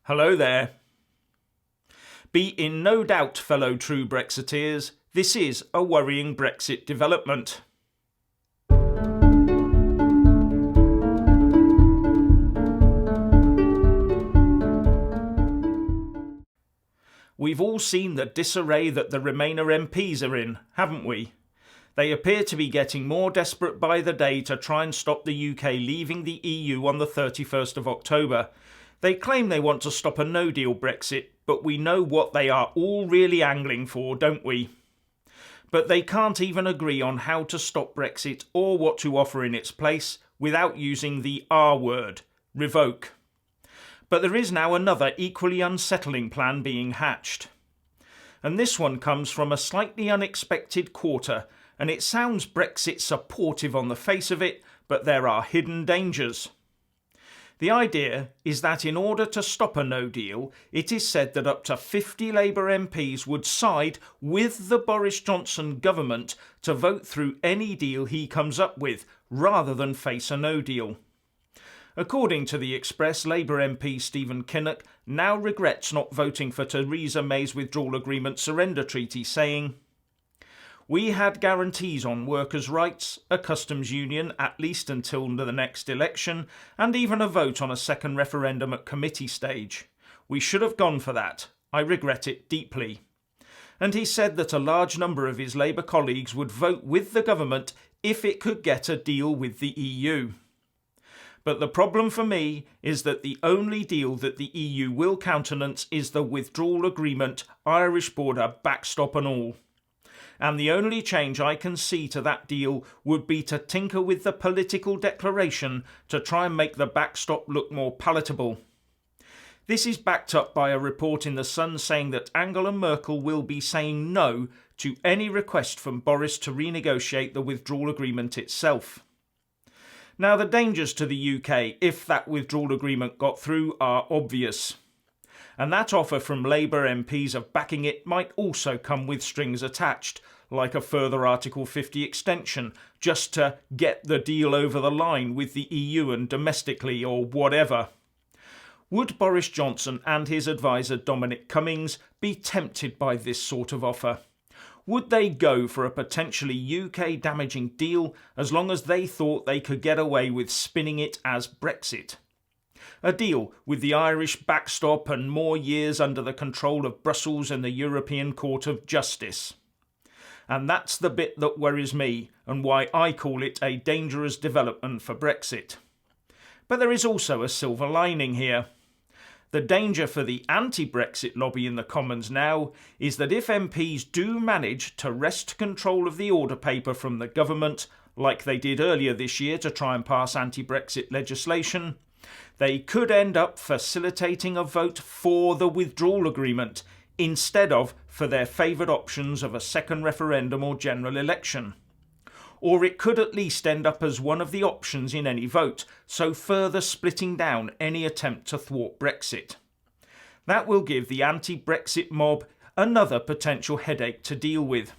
Hello there. Be in no doubt, fellow true Brexiteers, this is a worrying Brexit development. We've all seen the disarray that the Remainer MPs are in, haven't we? They appear to be getting more desperate by the day to try and stop the UK leaving the EU on the 31st of October. They claim they want to stop a no-deal Brexit, but we know what they are all really angling for, don't we? But they can't even agree on how to stop Brexit or what to offer in its place without using the R word, revoke. But there is now another equally unsettling plan being hatched. And this one comes from a slightly unexpected quarter, and it sounds Brexit supportive on the face of it, but there are hidden dangers. The idea is that in order to stop a no-deal, it is said that up to 50 Labour MPs would side with the Boris Johnson government to vote through any deal he comes up with, rather than face a no-deal. According to the Express, Labour MP Stephen Kinnock now regrets not voting for Theresa May's withdrawal agreement surrender treaty, saying, "We had guarantees on workers' rights, a customs union at least until the next election, and even a vote on a second referendum at committee stage. We should have gone for that. I regret it deeply." And he said that a large number of his Labour colleagues would vote with the government if it could get a deal with the EU. But the problem for me is that the only deal that the EU will countenance is the withdrawal agreement, Irish border, backstop and all. And the only change I can see to that deal would be to tinker with the political declaration to try and make the backstop look more palatable. This is backed up by a report in The Sun saying that Angela Merkel will be saying no to any request from Boris to renegotiate the withdrawal agreement itself. Now, the dangers to the UK, if that withdrawal agreement got through, are obvious. And that offer from Labour MPs of backing it might also come with strings attached, like a further Article 50 extension, just to get the deal over the line with the EU and domestically or whatever. Would Boris Johnson and his advisor Dominic Cummings be tempted by this sort of offer? Would they go for a potentially UK damaging deal as long as they thought they could get away with spinning it as Brexit? A deal with the Irish backstop and more years under the control of Brussels and the European Court of Justice. And that's the bit that worries me and why I call it a dangerous development for Brexit. But there is also a silver lining here. The danger for the anti-Brexit lobby in the Commons now is that if MPs do manage to wrest control of the order paper from the government, like they did earlier this year to try and pass anti-Brexit legislation, they could end up facilitating a vote for the withdrawal agreement instead of for their favoured options of a second referendum or general election. Or it could at least end up as one of the options in any vote, so further splitting down any attempt to thwart Brexit. That will give the anti-Brexit mob another potential headache to deal with.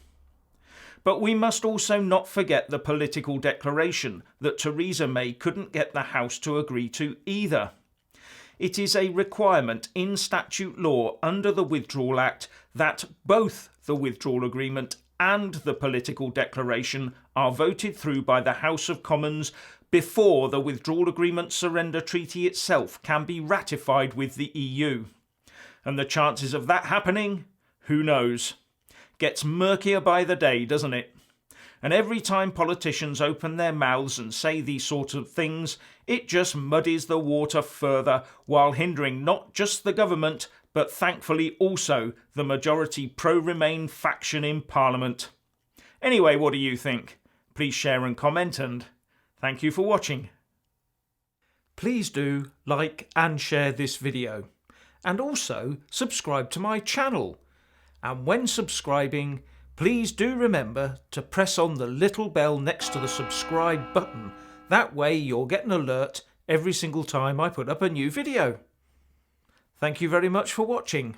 But we must also not forget the political declaration that Theresa May couldn't get the House to agree to either. It is a requirement in statute law under the Withdrawal Act that both the withdrawal agreement and the political declaration are voted through by the House of Commons before the withdrawal agreement surrender treaty itself can be ratified with the EU. And the chances of that happening? Who knows? Gets murkier by the day, doesn't it? And every time politicians open their mouths and say these sorts of things, it just muddies the water further while hindering not just the government, but thankfully also the majority pro-Remain faction in Parliament. Anyway, what do you think? Please share and comment, and thank you for watching. Please do like and share this video, and also subscribe to my channel. And when subscribing, please do remember to press on the little bell next to the subscribe button. That way you'll get an alert every single time I put up a new video. Thank you very much for watching.